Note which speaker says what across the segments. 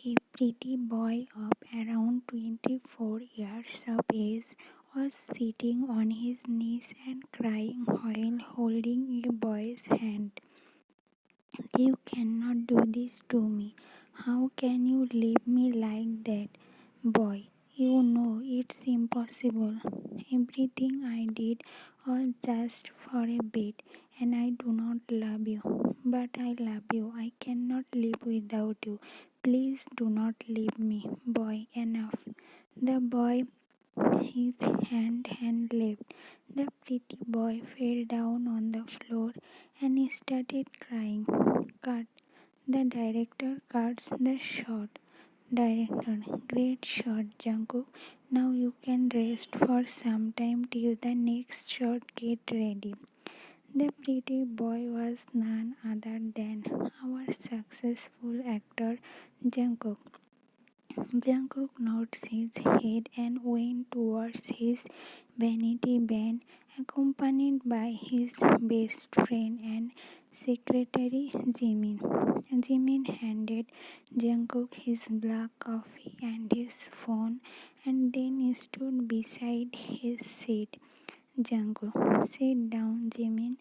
Speaker 1: A pretty boy of around 24 years of age was sitting on his knees and crying while holding a boy's hand. You cannot do this to me. How can you leave me like that? Boy, you know it's impossible. Everything I did was just for a bit, and I do not love you. But I love you. I cannot live without you. Please do not leave me. Boy, enough. The boy, his hand left. The pretty boy fell down on the floor and he started crying. Cut. The director cuts the shot. Director, great shot, Jungkook. Now you can rest for some time till the next shot get ready. The pretty boy was none other than our successful actor Jungkook. Jungkook nods his head and went towards his vanity van, accompanied by his best friend and secretary Jimin. Jimin handed Jungkook his black coffee and his phone and then stood beside his seat. Jungkook, sit down, Jimin.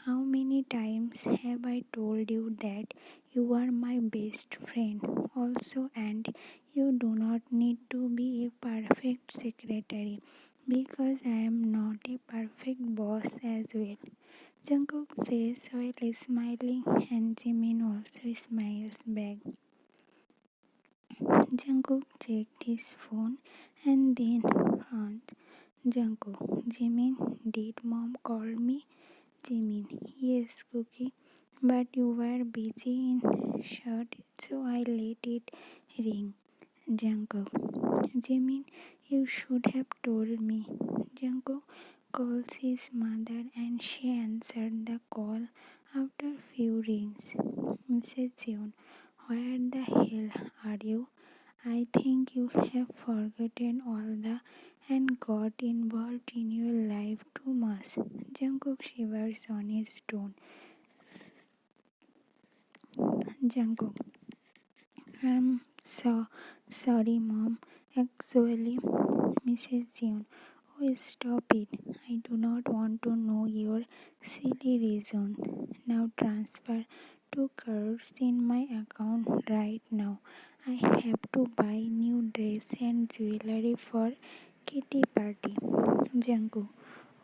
Speaker 1: How many times have I told you that you are my best friend also, and you do not need to be a perfect secretary because I am not a perfect boss as well. Jungkook says while smiling, and Jimin also smiles back. Jungkook checked his phone and then frowned. Jungkook, Jimin, did mom call me? Jimin, yes, Cookie, but you were busy in shirt, so I let it ring. Jungkook, Jimin, you should have told me. Jungkook calls his mother and she answered the call after few rings. Mrs. Jeon, where the hell are you? I think you have forgotten all the and got involved in your life too much. Jungkook shivers on his stone. Jungkook, I'm so sorry, mom. Actually, Mrs. Jeon. Oh, stop it. I do not want to know your silly reason. Now transfer 2 crores in my account right now. I have to buy new dress and jewelry for kitty party. Jungkook.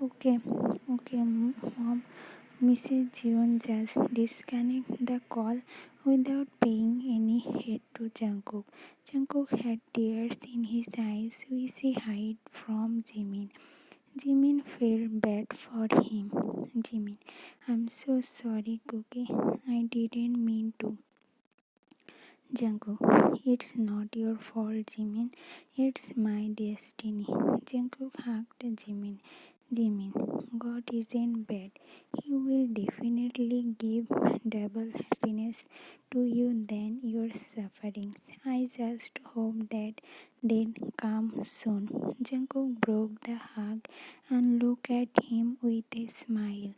Speaker 1: Okay, okay, mom. Mrs. Jeon just disconnect the call without paying any heed to Jungkook. Jungkook had tears in his eyes which he hid from Jimin. Jimin felt bad for him. Jimin, I'm so sorry, Cookie. I didn't mean to. Jungkook, it's not your fault, Jimin. It's my destiny. Jungkook hugged Jimin. Jimin, God isn't bad. He will definitely give double happiness to you than your sufferings. I just hope that they'll come soon. Jungkook broke the hug and looked at him with a smile.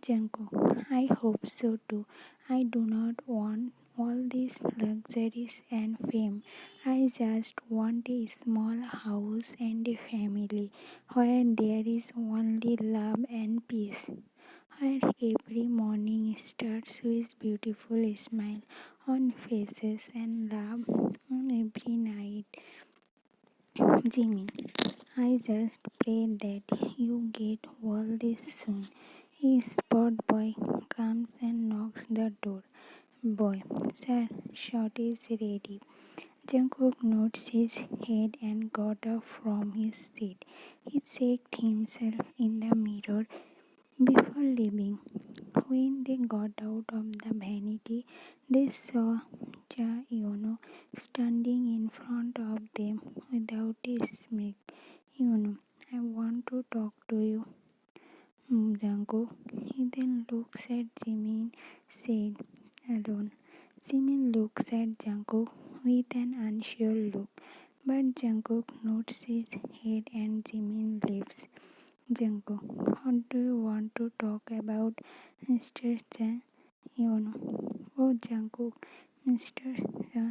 Speaker 1: Jungkook, I hope so too. I do not want all these luxuries and fame. I just want a small house and a family where there is only love and peace. Where every morning starts with beautiful smile on faces and love on every night. Jimmy, I just pray that you get all this soon. A sport boy comes and knocks the door. Boy, sir, shot is ready. Jungkook nods his head and got up from his seat. He checked himself in the mirror before leaving. When they got out of the vanity, they saw Ja Yono standing in front of them without a smirk. Yono, I want to talk to you. Jungkook. He then looks at Jimin, said, alone. Jimin looks at Jungkook with an unsure look, but Jungkook nods his head and Jimin leaves. Jungkook, what do you want to talk about, Mr. Chan? Oh, Jungkook, Mr.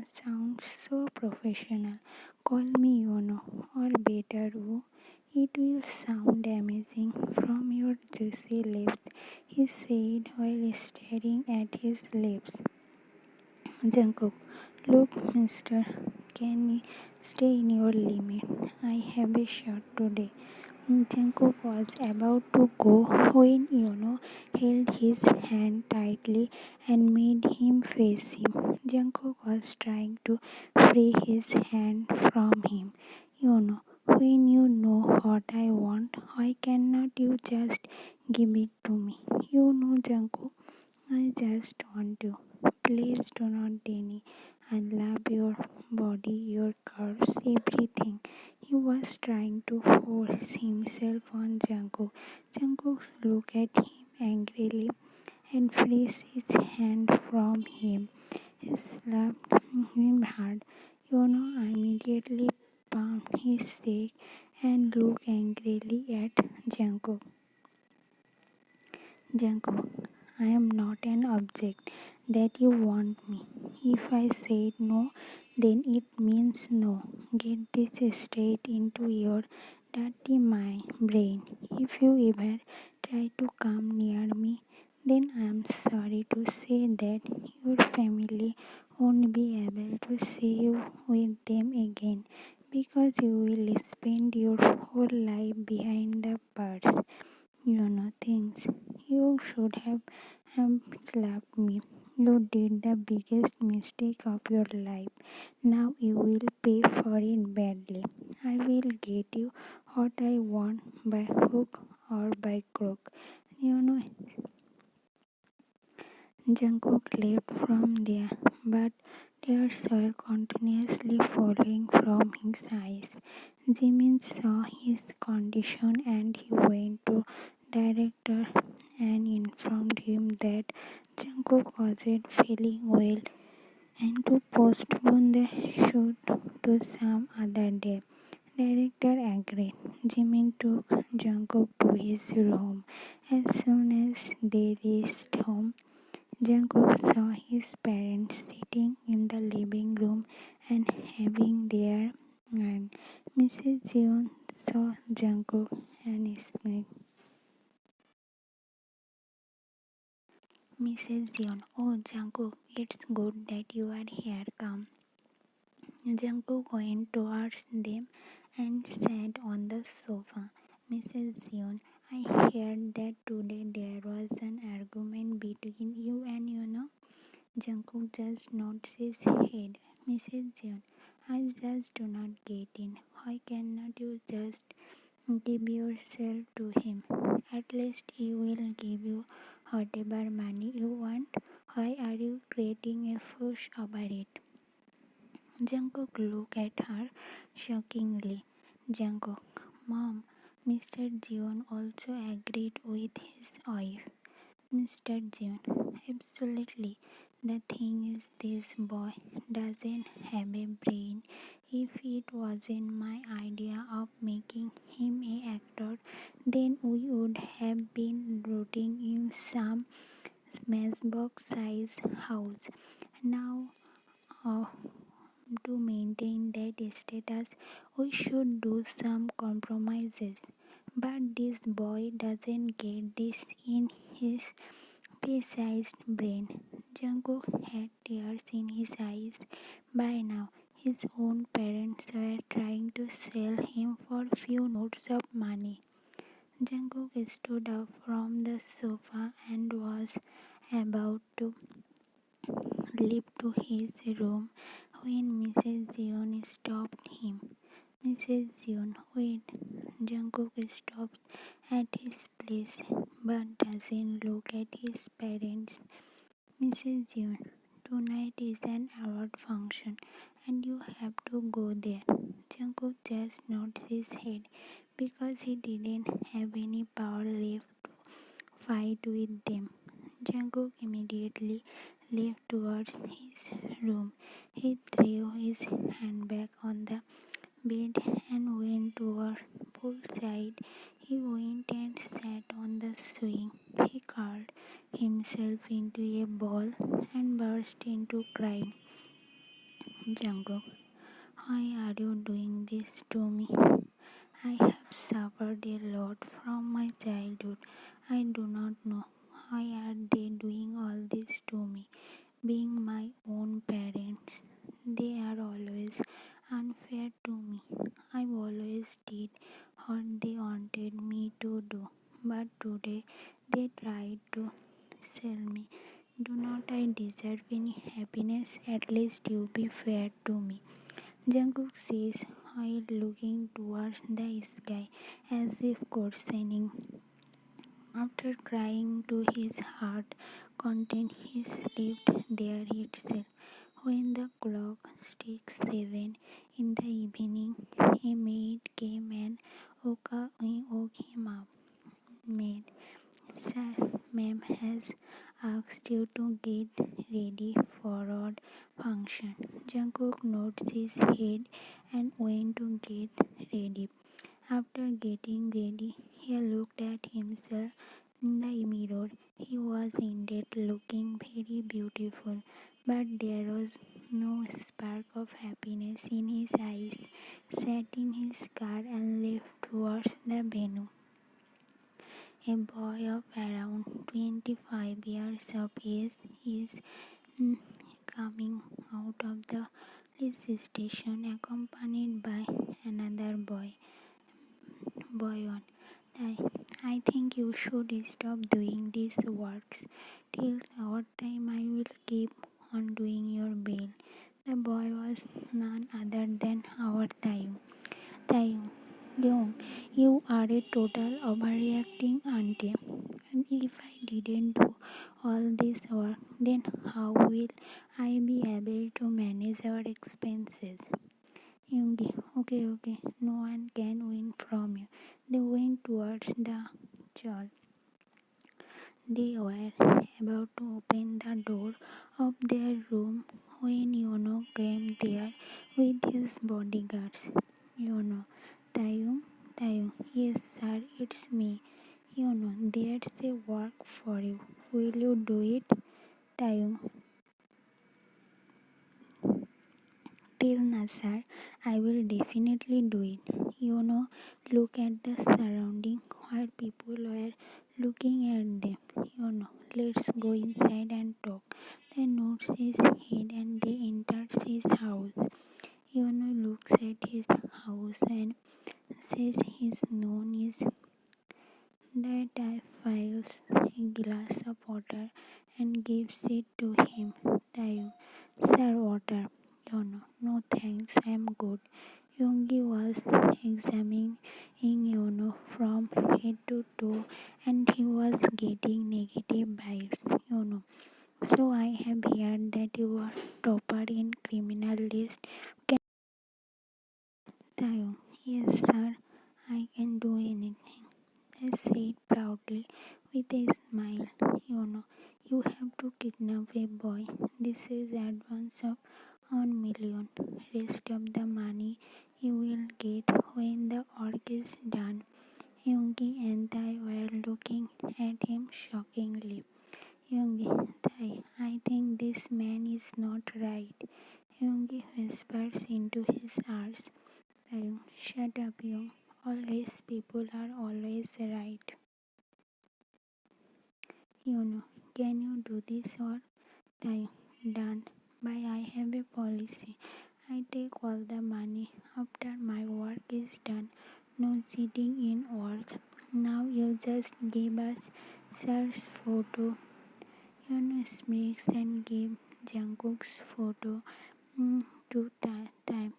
Speaker 1: Sounds so professional. Call me Yono or better Wu. It will sound amazing from your juicy lips, he said while staring at his lips. Jungkook, look, mister, can you stay in your limit? I have a shot today. Jungkook was about to go when Yono held his hand tightly and made him face him. Jungkook was trying to free his hand from him. Yono, when you know what I want, why cannot you just give it to me? You know, Jungkook, I just want to. Please do not deny. I love your body, your curves, everything. He was trying to force himself on Jungkook. Jungkook looked at him angrily and freed his hand from him. He slapped him hard. You know, I immediately pumped his cheek and looked angrily at Jungkook. Jungkook, I am not an object that you want me. If I said no, then it means no. Get this straight into your dirty mind, brain. If you ever try to come near me, then I am sorry to say that your family won't be able to see you with them again because you will spend your whole life behind the bars. You know things. You should have slapped me. You did the biggest mistake of your life. Now you will pay for it badly. I will get you what I want by hook or by crook. You know, Jungkook left from there, but tears were continuously falling from his eyes. Jimin saw his condition and he went to director and informed him that Jungkook wasn't feeling well and to postpone the shoot to some other day. Director agreed. Jimin took Jungkook to his room. As soon as they reached home, Jungkook saw his parents sitting in the living room and having their and Mrs. Jeon saw Jungkook and smiled. Mrs. Jeon, oh Jungkook, it's good that you are here. Come. Jungkook went towards them and sat on the sofa. Mrs. Jeon, I heard that today there was an argument between you and Jungkook just nods his head. Mrs. Jeon, I just do not get in. Why cannot you just give yourself to him? At least he will give you whatever money you want. Why are you creating a fuss about it? Jungkook looked at her shockingly. Jungkook, Mom, Mr. Jeon also agreed with his wife. Mr. Jeon, absolutely. The thing is, this boy doesn't have a brain. If it wasn't my idea of making him an actor, then we would have been rooting in some smashbox size house. Now, uh, to maintain that status, we should do some compromises. But this boy doesn't get this in his pea-sized brain. Jungkook had tears in his eyes. By now, his own parents were trying to sell him for few notes of money. Jungkook stood up from the sofa and was about to leap to his room when Mrs. Jeon stopped him. Mrs. Jeon, wait. Jungkook stops at his place but doesn't look at his parents. Mrs. Jeon, tonight is an award function and you have to go there. Jungkook just nods his head because he didn't have any power left to fight with them. Jungkook immediately left towards his room. He threw his handbag on the bed and went toward poolside. He went and sat on the swing. He curled himself into a ball and burst into crying. this to me. I have suffered a lot from my childhood. I do not know why are they doing all this to me. Being my own parents, they are always unfair to me. I always did what they wanted me to do, but today they tried to sell me. Do not I deserve any happiness? At least you be fair to me. Jungkook says while looking towards the sky as if questioning. After crying to his heart content, he slept there itself. When the clock struck 7 in the evening, a maid came and woke him up. Maid, sir, ma'am has asked you to get ready for our function. Jungkook nods his head and went to get ready. After getting ready, he looked at himself in the mirror. He was indeed looking very beautiful, but there was no spark of happiness in his eyes. Sat in his car and left towards the venue. A boy of around 25 years of age is mm, coming out of the police station accompanied by another boy. Boy on. I, I think you should stop doing these works. Till what time I will keep on doing your bail. The boy was none other than our Taeyoung. Taeyoung, you are a total overreacting auntie. And if I didn't do all this work, then how will I be able to manage our expenses? Yoongi, okay, no one can win from you. They went towards the church. They were about to open the door of their room when Yono came there with his bodyguards. Yono, Taeyong, yes sir, it's me. Yono, there's a work for you. Will you do it? Taeyong, till Nasar, I will definitely do it. Look at the surrounding where people were looking at them. Let's go inside and talk. They nods his head and they enters his house. Looks at his house and says his known is that I fills a glass of water and gives it to him. Tayo, sir, water. No thanks, I'm good. Yoongi was examining from head to toe and he was getting negative vibes. So I have heard that you are topper in criminal list. Can Tayo, yes sir, I can do anything. I said proudly with a smile. You have to kidnap a boy. This is advance of 1 million. Rest of the money you will get when the work is done. Yoongi and Tai were looking at him shockingly. Yoongi, Tai, I think this man is not right. Yoongi whispers into his ears. Tai, shut up, Young. All rich people are always right. Can you do this or die? Done. But I have a policy. I take all the money after my work is done. No cheating in work. Now you just give us sir's photo. Smirks and give Jungkook's photo to time.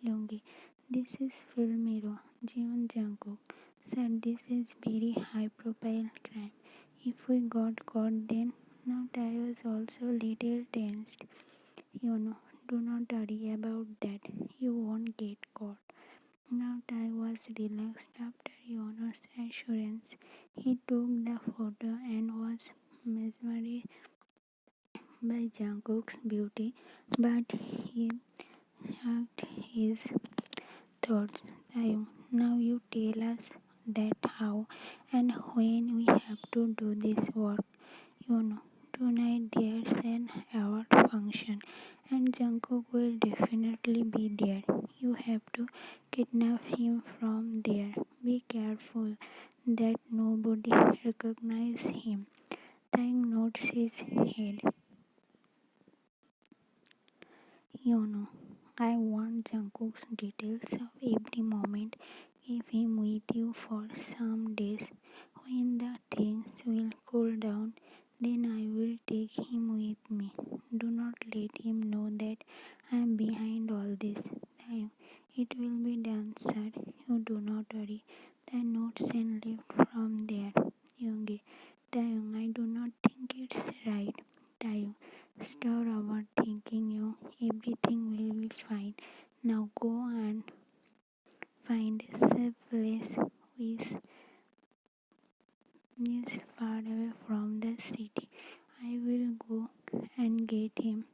Speaker 1: Yoongi, this is film hero, Jeon Jungkook. Sir, this is very high profile crime. If we got caught then, now I was also little tensed. Do not worry about that. You won't get caught. Now I was relaxed after Yono's assurance. He took the photo and was mesmerized by Jungkook's beauty, but he hugged his thoughts. Now you tell us that how and when we have to do this work. Tonight there's an award function and Jungkook will definitely be there. You have to kidnap him from there. Be careful that nobody recognizes him. Taekook nods his head. You know, I want Jungkook's details of every moment. Keep him with you for some days. When the things will cool down, then I will take him with me. Do not let him know that I am behind all this. Time. It will be done, sir. You do not worry. The notes and left from there. Yoongi. Taeyong, I do not think it's right. Taeyong. Stop overthinking you. Everything will be fine. Now go and find a safe place which is far away from the city. I will go and get him.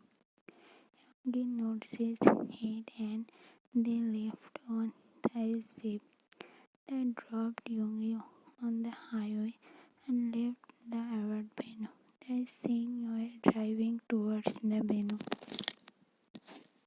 Speaker 1: He nods his head and they left on the jeep. They dropped Youngyo on the highway and left the award venue. They sang